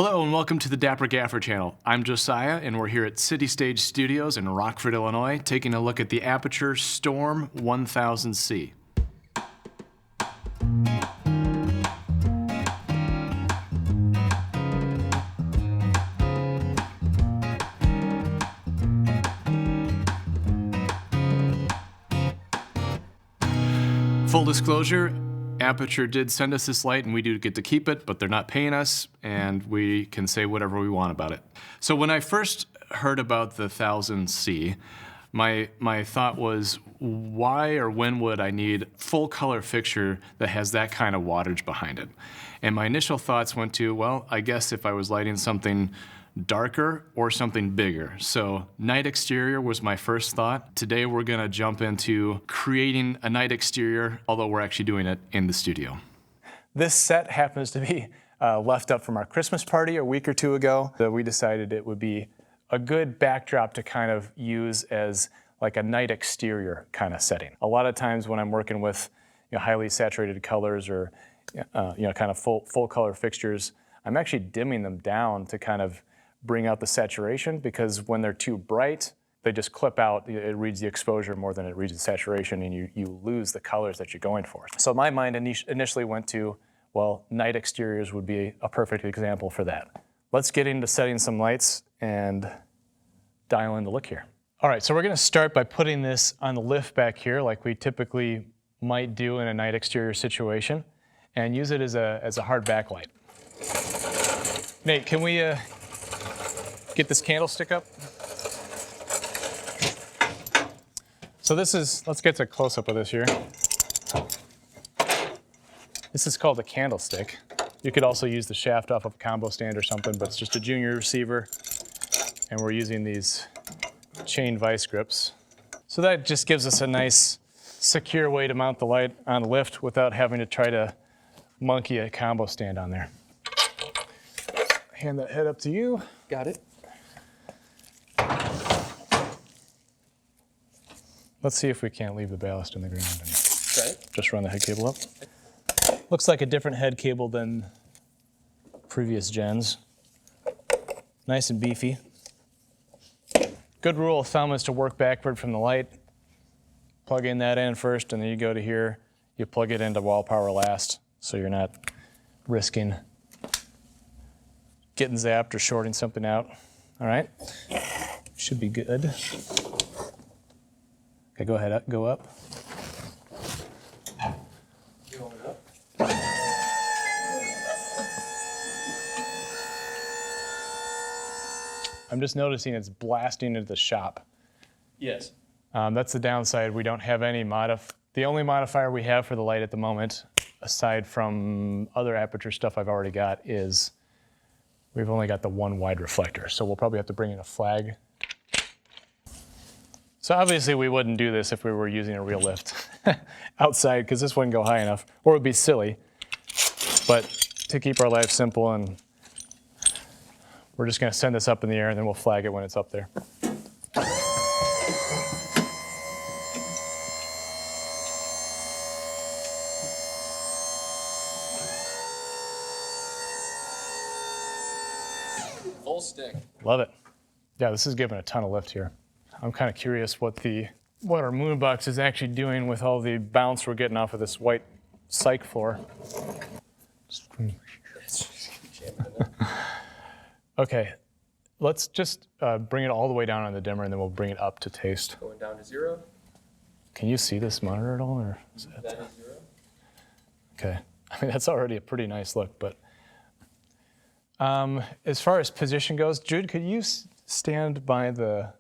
Hello and welcome to the Dapper Gaffer channel. I'm Josiah and we're here at City Stage Studios in Rockford, Illinois, taking a look at the Aputure Storm 1000C. Full disclosure, Aputure did send us this light and we do get to keep it, but they're not paying us and we can say whatever we want about it. So when I first heard about the 1000C, my thought was, why or when would I need full color fixture that has that kind of wattage behind it? And my initial thoughts went to, well, I guess if I was lighting something darker or something bigger. So night exterior was my first thought. Today we're gonna jump into creating a night exterior, although we're actually doing it in the studio. This set happens to be left up from our Christmas party a week or two ago. So we decided it would be a good backdrop to kind of use as like a night exterior kind of setting. A lot of times when I'm working with highly saturated colors or kind of full color fixtures, I'm actually dimming them down to kind of bring out the saturation, because when they're too bright, they just clip out. It reads the exposure more than it reads the saturation, and you lose the colors that you're going for. So my mind initially went to, well, night exteriors would be a perfect example for that. Let's get into setting some lights and dial in the look here. All right, so we're gonna start by putting this on the lift back here like we typically might do in a night exterior situation, and use it as a hard backlight. Nate, can we get this candlestick up? So this is, let's get a close-up of this here. This is called a candlestick. You could also use the shaft off of a combo stand or something, but it's just a junior receiver, and we're using these chain vice grips. So that just gives us a nice, secure way to mount the light on the lift without having to try to monkey a combo stand on there. Hand that head up to you. Got it. Let's see if we can't leave the ballast in the ground and Okay. just run the head cable up. Looks like a different head cable than previous gens. Nice and beefy. Good rule of thumb is to work backward from the light. Plug in that end first, and then you go to here. You plug it into wall power last, so you're not risking getting zapped or shorting something out. All right, should be good. Okay, go ahead, go up. I'm just noticing it's blasting into the shop. Yes. That's the downside. We don't have any the only modifier we have for the light at the moment, aside from other Aputure stuff I've already got, is we've only got the one wide reflector. So we'll probably have to bring in a flag. So obviously we wouldn't do this if we were using a real lift outside, because this wouldn't go high enough, or it would be silly. But to keep our life simple, and we're just gonna send this up in the air and then we'll flag it when it's up there. Full stick. Love it. Yeah, this is giving a ton of lift here. I'm kind of curious what our moon box is actually doing with all the bounce we're getting off of this white cyc floor. Okay, let's just bring it all the way down on the dimmer, and then we'll bring it up to taste. Going down to 0. Can you see this monitor at all, or is That is 0. Okay? I mean, that's already a pretty nice look, but as far as position goes, Jude, could you stand by the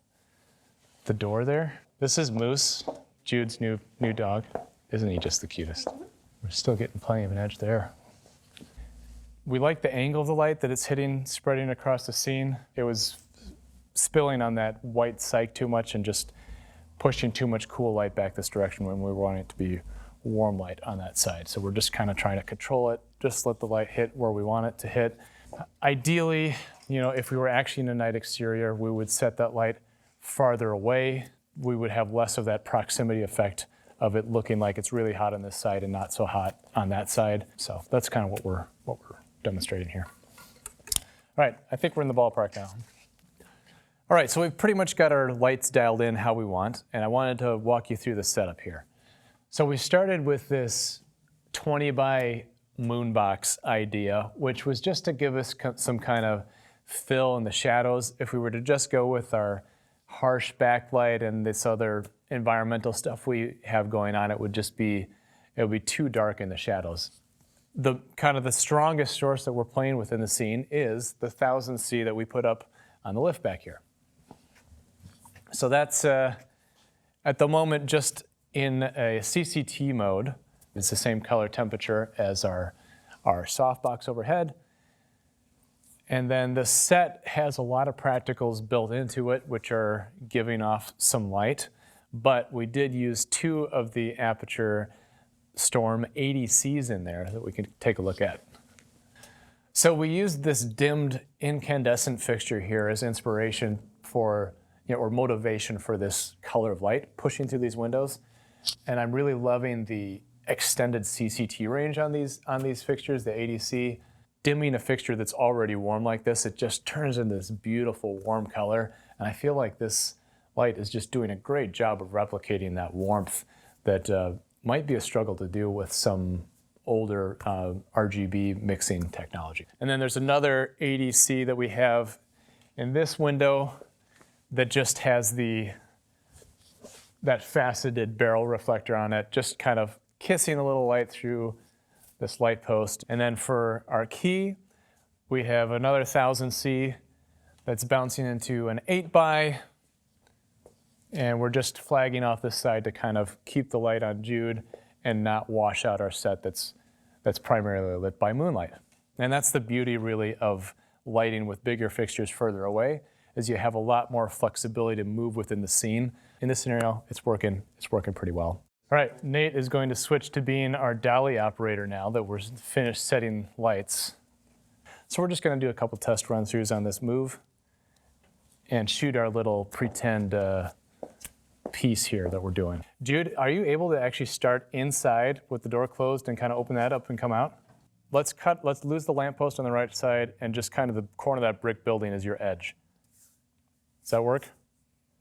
door there? This is Moose, Jude's new dog. Isn't he just the cutest? We're still getting plenty of an edge there. We like the angle of the light that it's hitting, spreading across the scene. It was spilling on that white cyc too much and just pushing too much cool light back this direction when we want it to be warm light on that side. So we're just kind of trying to control it, just let the light hit where we want it to hit. Ideally, if we were actually in a night exterior, we would set that light farther away. We would have less of that proximity effect of it looking like it's really hot on this side and not so hot on that side. So that's kind of what we're demonstrating here. All right, I think we're in the ballpark now. All right, so we've pretty much got our lights dialed in how we want, and I wanted to walk you through the setup here. So we started with this 20 by moonbox idea, which was just to give us some kind of fill in the shadows. If we were to just go with our harsh backlight and this other environmental stuff we have going on, it would be too dark in the shadows. The kind of the strongest source that we're playing with in the scene is the 1000C that we put up on the lift back here. So that's at the moment just in a CCT mode. It's the same color temperature as our softbox overhead. And then the set has a lot of practicals built into it, which are giving off some light. But we did use 2 of the Aputure Storm ADCs in there that we can take a look at. So we used this dimmed incandescent fixture here as inspiration for, or motivation for this color of light pushing through these windows. And I'm really loving the extended CCT range on these fixtures, the ADC. Dimming a fixture that's already warm like this, it just turns into this beautiful warm color. And I feel like this light is just doing a great job of replicating that warmth that might be a struggle to do with some older RGB mixing technology. And then there's another ADC that we have in this window that just has that faceted barrel reflector on it, just kind of kissing a little light through this light post. And then for our key, we have another 1000C that's bouncing into an 8 by, and we're just flagging off this side to kind of keep the light on Jude and not wash out our set that's primarily lit by moonlight. And that's the beauty really of lighting with bigger fixtures further away, is you have a lot more flexibility to move within the scene. In this scenario, it's working pretty well. All right, Nate is going to switch to being our dolly operator now that we're finished setting lights. So we're just going to do a couple test run-throughs on this move and shoot our little pretend piece here that we're doing. Jude, are you able to actually start inside with the door closed and kind of open that up and come out? Let's lose the lamppost on the right side and just kind of the corner of that brick building is your edge. Does that work?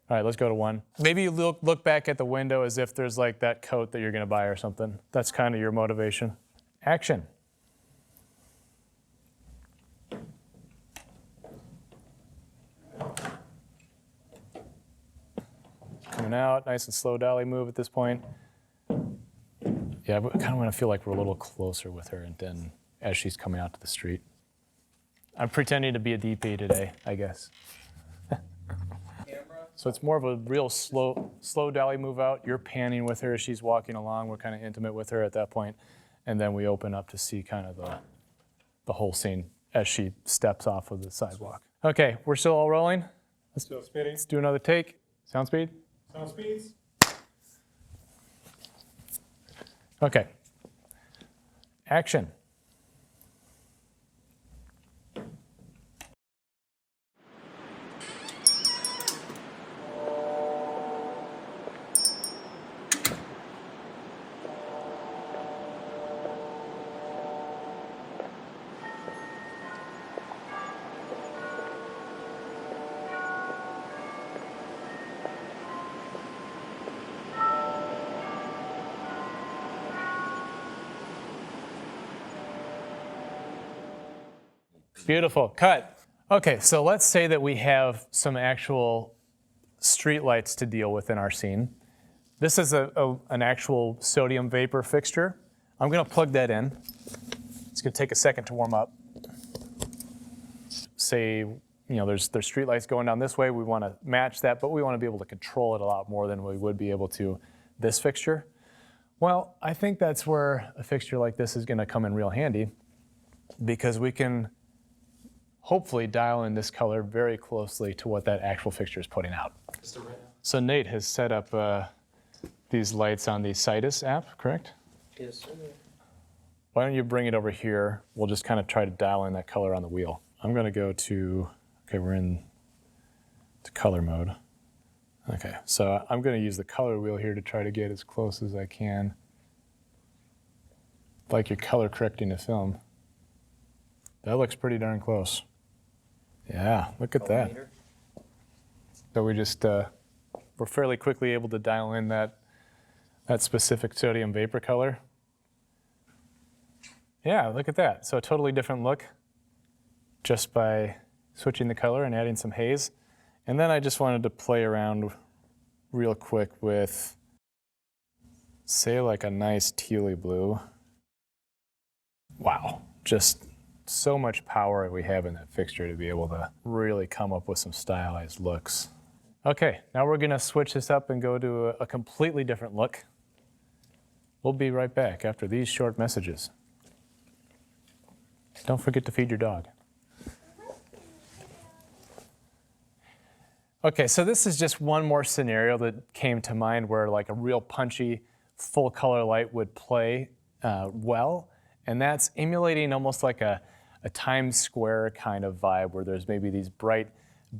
All right, let's go to 1. Maybe you look back at the window as if there's like that coat that you're gonna buy or something. That's kind of your motivation. Action. Coming out, nice and slow dolly move at this point. Yeah, I kind of want to feel like we're a little closer with her and then as she's coming out to the street. I'm pretending to be a DP today, I guess. So it's more of a real slow dolly move out. You're panning with her as she's walking along. We're kind of intimate with her at that point. And then we open up to see kind of the whole scene as she steps off of the sidewalk. Okay, we're still all rolling? Still speeding. Let's do another take. Sound speed? Sound speeds. Okay. Action. Beautiful, cut. Okay, so let's say that we have some actual street lights to deal with in our scene. This is an actual sodium vapor fixture. I'm gonna plug that in. It's gonna take a second to warm up. Say, there's street lights going down this way. We wanna match that, but we wanna be able to control it a lot more than we would be able to this fixture. Well, I think that's where a fixture like this is gonna come in real handy because we can hopefully dial in this color very closely to what that actual fixture is putting out. So Nate has set up these lights on the Citus app, correct? Yes, sir. Why don't you bring it over here? We'll just kind of try to dial in that color on the wheel. I'm gonna go to, okay, we're in to color mode. Okay, so I'm gonna use the color wheel here to try to get as close as I can. Like you're color correcting the film. That looks pretty darn close. Yeah, look at that. So we just, we're fairly quickly able to dial in that specific sodium vapor color. Yeah, look at that. So a totally different look just by switching the color and adding some haze. And then I just wanted to play around real quick with, say, like a nice tealy blue. Wow, just so much power we have in that fixture to be able to really come up with some stylized looks. Okay, now we're gonna switch this up and go to a completely different look. We'll be right back after these short messages. Don't forget to feed your dog. Okay, so this is just one more scenario that came to mind where like a real punchy full color light would play well, and that's emulating almost like a Times Square kind of vibe where there's maybe these bright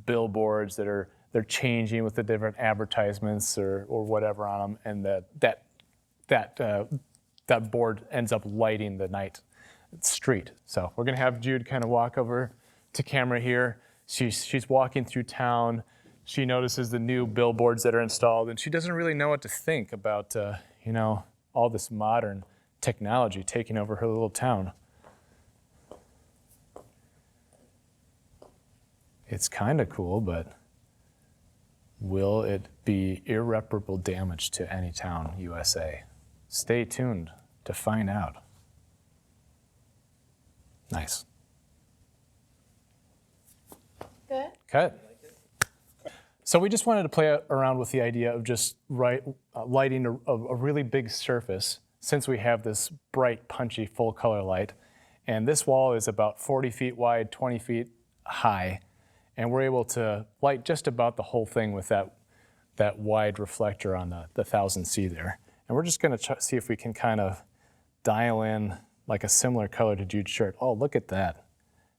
billboards that they're changing with the different advertisements or whatever on them, and that board ends up lighting the night street. So we're gonna have Jude kind of walk over to camera here. She's walking through town. She notices the new billboards that are installed, and she doesn't really know what to think about all this modern technology taking over her little town. It's kind of cool, but will it be irreparable damage to any town, USA? Stay tuned to find out. Nice. Good. Cut. So we just wanted to play around with the idea of just lighting a really big surface, since we have this bright, punchy, full color light. And this wall is about 40 feet wide, 20 feet high. And we're able to light just about the whole thing with that wide reflector on the 1000C there. And we're just gonna see if we can kind of dial in like a similar color to Jude's shirt. Oh, look at that.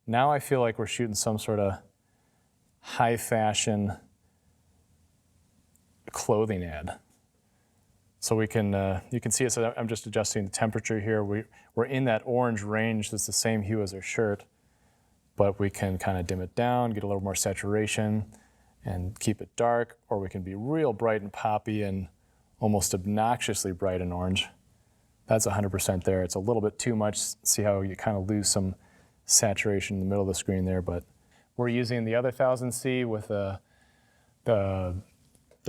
Now I feel like we're shooting some sort of high fashion clothing ad. So we can, you can see it, so I'm just adjusting the temperature here. We're in that orange range that's the same hue as our shirt, but we can kind of dim it down, get a little more saturation, and keep it dark, or we can be real bright and poppy and almost obnoxiously bright and orange. That's 100% there. It's a little bit too much. See how you kind of lose some saturation in the middle of the screen there, but we're using the other 1000C with the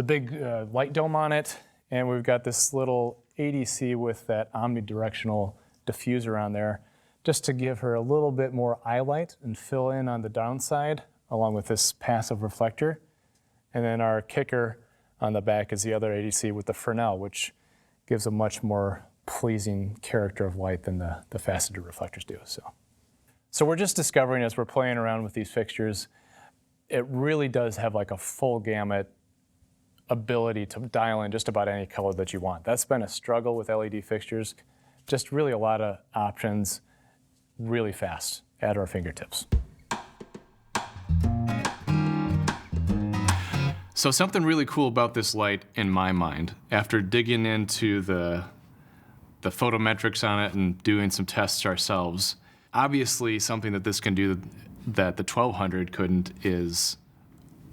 big light dome on it, and we've got this little 80C with that omnidirectional diffuser on there, just to give her a little bit more eye light and fill in on the downside, along with this passive reflector. And then our kicker on the back is the other 80C with the Fresnel, which gives a much more pleasing character of light than the faceted reflectors do. So we're just discovering as we're playing around with these fixtures, it really does have like a full gamut ability to dial in just about any color that you want. That's been a struggle with LED fixtures. Just really a lot of options, really fast at our fingertips. So something really cool about this light in my mind, after digging into the photometrics on it and doing some tests ourselves, obviously something that this can do that the 1200 couldn't is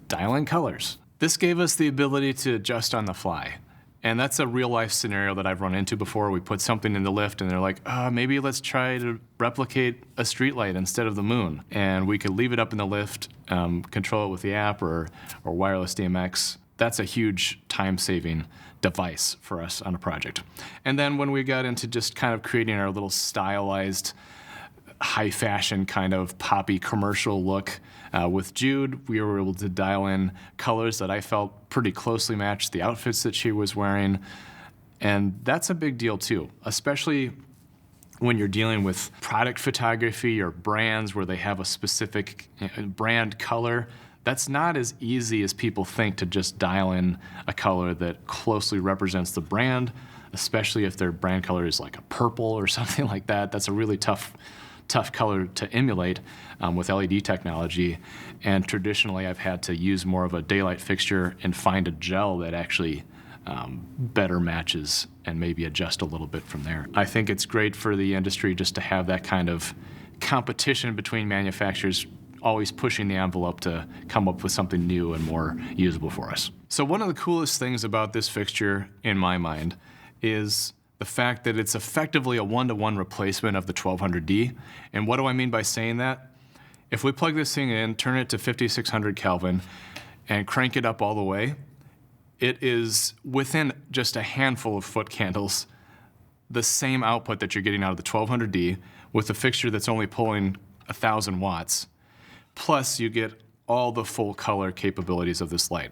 dial in colors. This gave us the ability to adjust on the fly. And that's a real life scenario that I've run into before. We put something in the lift and they're like, maybe let's try to replicate a streetlight instead of the moon. And we could leave it up in the lift, control it with the app or wireless DMX. That's a huge time-saving device for us on a project. And then when we got into just kind of creating our little stylized, high fashion kind of poppy commercial look with Jude, we were able to dial in colors that I felt pretty closely matched the outfits that she was wearing. And that's a big deal too, especially when you're dealing with product photography or brands where they have a specific brand color. That's not as easy as people think to just dial in a color that closely represents the brand, especially if their brand color is like a purple or something like that. That's a really tough color to emulate with LED technology. And traditionally, I've had to use more of a daylight fixture and find a gel that actually better matches and maybe adjust a little bit from there. I think it's great for the industry just to have that kind of competition between manufacturers always pushing the envelope to come up with something new and more usable for us. So one of the coolest things about this fixture, in my mind, is the fact that it's effectively a one-to-one replacement of the 1200D. And what do I mean by saying that? If we plug this thing in, turn it to 5600 Kelvin, and crank it up all the way, it is within just a handful of foot candles the same output that you're getting out of the 1200D with a fixture that's only pulling 1,000 watts. Plus, you get all the full color capabilities of this light.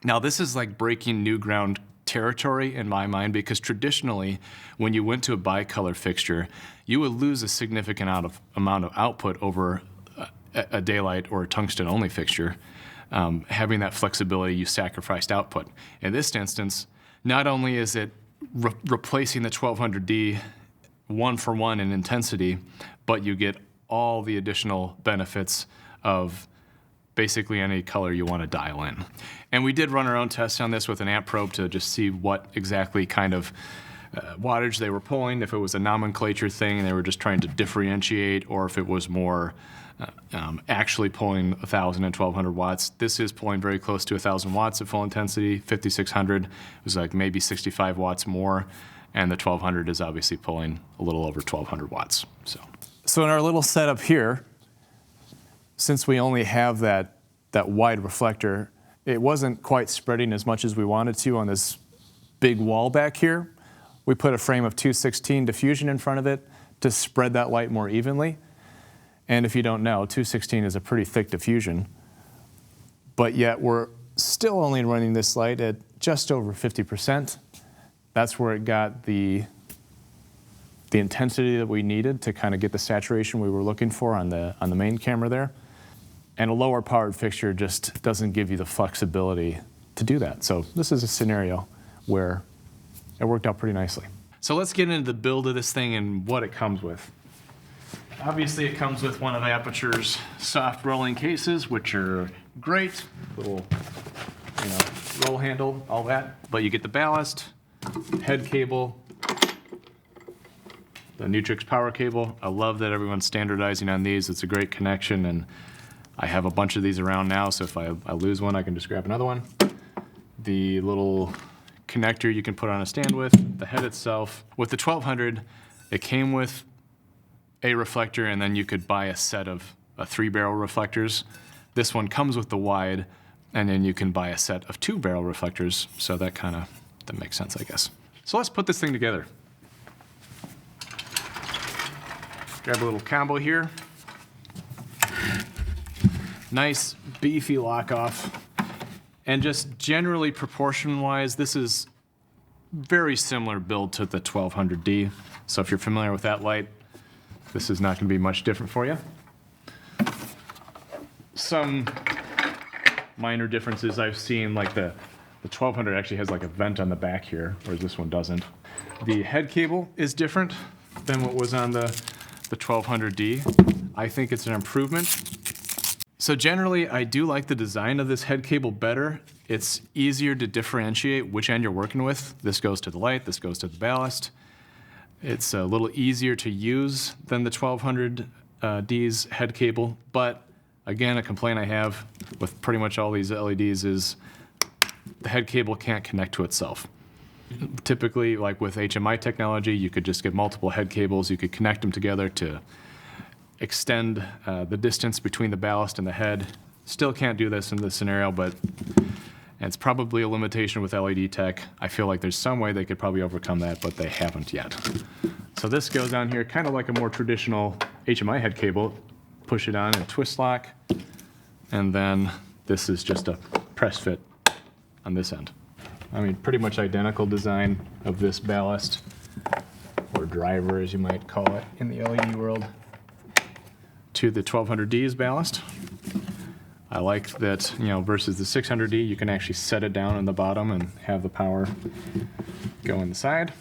Now, this is like breaking new ground territory in my mind, because traditionally, when you went to a bicolor fixture, you would lose a significant amount of output over a daylight or a tungsten-only fixture. Having that flexibility, you sacrificed output. In this instance, not only is it replacing the 1200D one for one in intensity, but you get all the additional benefits of basically any color you want to dial in. And we did run our own tests on this with an amp probe to just see what exactly kind of wattage they were pulling, if it was a nomenclature thing and they were just trying to differentiate, or if it was more actually pulling 1,000 and 1,200 watts. This is pulling very close to 1,000 watts at full intensity. 5600 was like maybe 65 watts more, and the 1200 is obviously pulling a little over 1,200 watts. So in our little setup here, since we only have that wide reflector, it wasn't quite spreading as much as we wanted to on this big wall back here. We put a frame of 216 diffusion in front of it to spread that light more evenly. And if you don't know, 216 is a pretty thick diffusion, but yet we're still only running this light at just over 50%. That's where it got the intensity that we needed to kind of get the saturation we were looking for on the main camera there. And a lower powered fixture just doesn't give you the flexibility to do that. So this is a scenario where it worked out pretty nicely. So let's get into the build of this thing and what it comes with. Obviously, it comes with one of Aputure's soft rolling cases, which are great. Little, roll handle, all that. But you get the ballast, head cable, the Nutrix power cable. I love that everyone's standardizing on these. It's a great connection, and I have a bunch of these around now, so if I lose one, I can just grab another one. The little connector you can put on a stand with, the head itself. With the 1200, it came with a reflector, and then you could buy a set of 3-barrel reflectors. This one comes with the wide, and then you can buy a set of 2-barrel reflectors, so that makes sense, I guess. So let's put this thing together. Grab a little combo here. Nice, beefy lock-off. And just generally proportion-wise, this is very similar build to the 1200D. So if you're familiar with that light, this is not going to be much different for you. Some minor differences I've seen, like the 1200 actually has like a vent on the back here, whereas this one doesn't. The head cable is different than what was on the 1200D. I think it's an improvement. So generally, I do like the design of this head cable better. It's easier to differentiate which end you're working with. This goes to the light, this goes to the ballast. It's a little easier to use than the 1200D's head cable, but again, a complaint I have with pretty much all these LEDs is the head cable can't connect to itself. Typically, like with HMI technology, you could just get multiple head cables, you could connect them together to extend the distance between the ballast and the head. Still can't do this in this scenario, but it's probably a limitation with LED tech. I feel like there's some way they could probably overcome that, but they haven't yet. So this goes on here kind of like a more traditional HMI head cable. Push it on and twist lock, and then this is just a press fit on this end. I mean, pretty much identical design of this ballast, or driver as you might call it in the LED world, to the 1200D's ballast. I like that, versus the 600D, you can actually set it down on the bottom and have the power go in the side.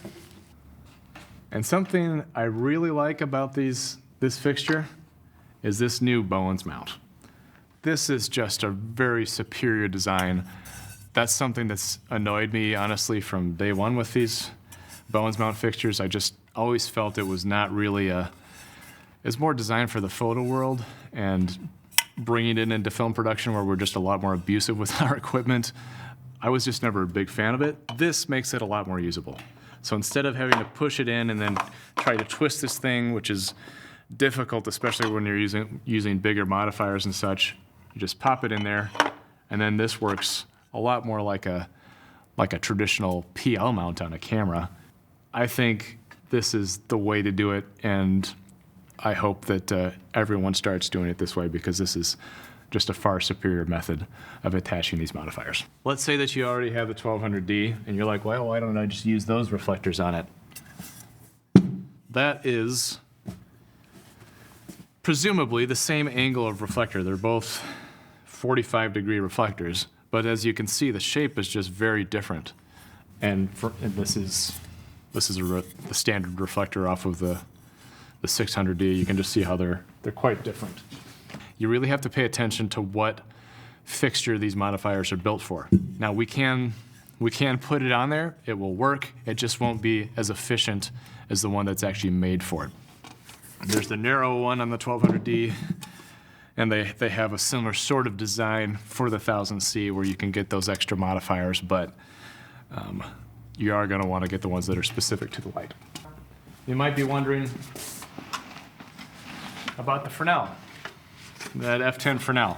And something I really like about this fixture is this new Bowens mount. This is just a very superior design. That's something that's annoyed me, honestly, from day one with these Bowens mount fixtures. I just always felt it was not really is more designed for the photo world, and bringing it into film production where we're just a lot more abusive with our equipment, I was just never a big fan of it. This makes it a lot more usable. So instead of having to push it in and then try to twist this thing, which is difficult, especially when you're using bigger modifiers and such, you just pop it in there, and then this works a lot more like a traditional PL mount on a camera. I think this is the way to do it, and I hope that everyone starts doing it this way, because this is just a far superior method of attaching these modifiers. Let's say that you already have the 1200D, and you're like, well, why don't I just use those reflectors on it? That is presumably the same angle of reflector. They're both 45-degree reflectors, but as you can see, the shape is just very different. And this is the standard reflector off of the 600D. You can just see how they're quite different. You really have to pay attention to what fixture these modifiers are built for. Now we can put it on there, it will work, it just won't be as efficient as the one that's actually made for it. There's the narrow one on the 1200D, and they have a similar sort of design for the 1000C where you can get those extra modifiers, but you are going to want to get the ones that are specific to the light. You might be wondering about the Fresnel, that F10 Fresnel.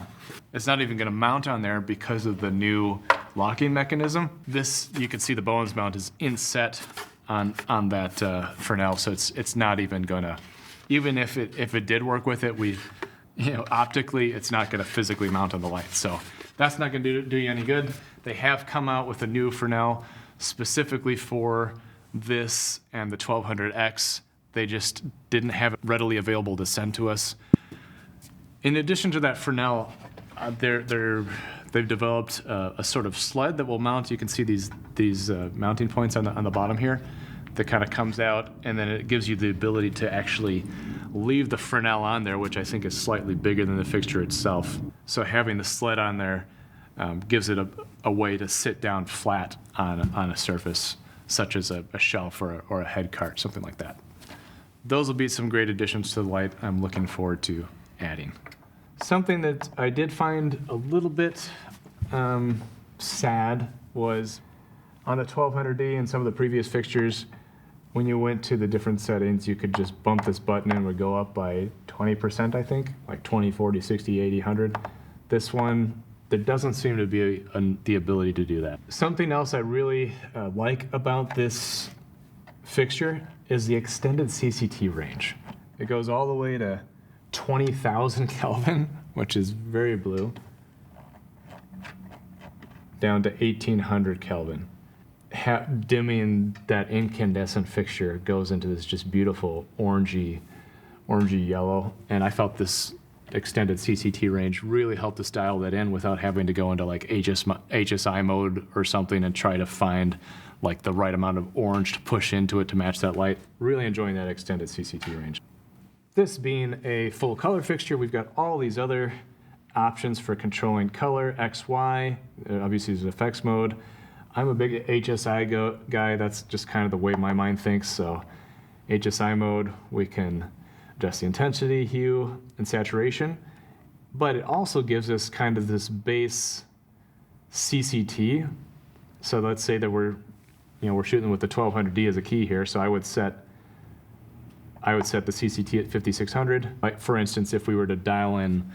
It's not even going to mount on there because of the new locking mechanism. This, you can see the Bowens mount is inset on that Fresnel, so it's not even going to, even if it did work with it, optically, it's not going to physically mount on the light. So that's not going to do you any good. They have come out with a new Fresnel specifically for this and the 1200X. They just didn't have it readily available to send to us. In addition to that Fresnel, they've developed a sort of sled that will mount. You can see these mounting points on the bottom here that kind of comes out, and then it gives you the ability to actually leave the Fresnel on there, which I think is slightly bigger than the fixture itself. So having the sled on there gives it a way to sit down flat on a surface, such as a shelf or a head cart, something like that. Those will be some great additions to the light I'm looking forward to adding. Something that I did find a little bit sad was on the 1200D and some of the previous fixtures, when you went to the different settings, you could just bump this button and it would go up by 20%, I think, like 20, 40, 60, 80, 100. This one, there doesn't seem to be the ability to do that. Something else I really like about this fixture is the extended CCT range. It goes all the way to 20,000 Kelvin, which is very blue, down to 1800 Kelvin. Dimming that incandescent fixture goes into this just beautiful orangey yellow, and I felt this extended CCT range really helped us dial that in without having to go into like HSI mode or something and try to find like the right amount of orange to push into it to match that light. Really enjoying that extended CCT range. This being a full color fixture, we've got all these other options for controlling color, X, Y, obviously there's effects mode. I'm a big HSI guy, that's just kind of the way my mind thinks, so HSI mode, we can adjust the intensity, hue, and saturation, but it also gives us kind of this base CCT. So let's say that we're shooting with the 1200D as a key here, so I would set the CCT at 5600. Like for instance, if we were to dial in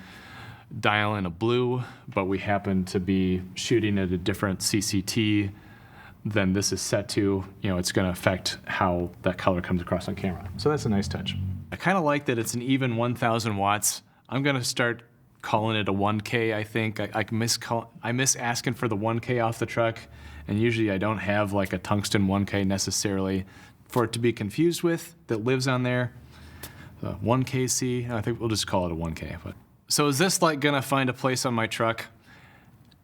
a blue, but we happen to be shooting at a different CCT than this is set to, it's going to affect how that color comes across on camera. So that's a nice touch. I kind of like that it's an even 1000 watts. I'm going to start calling it a 1K, I think. I miss asking for the 1K off the truck, and usually I don't have like a tungsten 1K necessarily for it to be confused with that lives on there. 1KC, I think we'll just call it a 1K. But so is this light gonna find a place on my truck?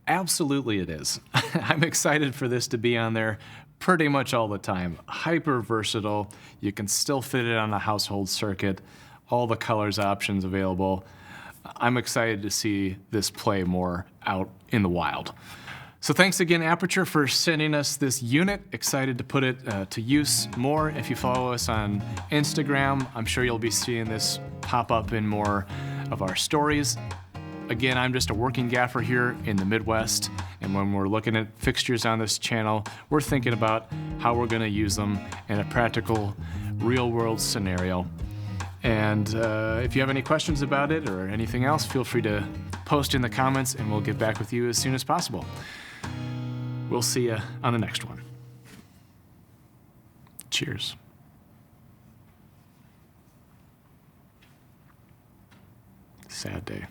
Absolutely it is. I'm excited for this to be on there pretty much all the time. Hyper versatile. You can still fit it on a household circuit. All the colors options available. I'm excited to see this play more out in the wild. So thanks again, Aputure, for sending us this unit. Excited to put it to use more. If you follow us on Instagram, I'm sure you'll be seeing this pop up in more of our stories. Again, I'm just a working gaffer here in the Midwest, and when we're looking at fixtures on this channel, we're thinking about how we're gonna use them in a practical, real-world scenario. And if you have any questions about it or anything else, feel free to post in the comments and we'll get back with you as soon as possible. We'll see you on the next one. Cheers. Sad day.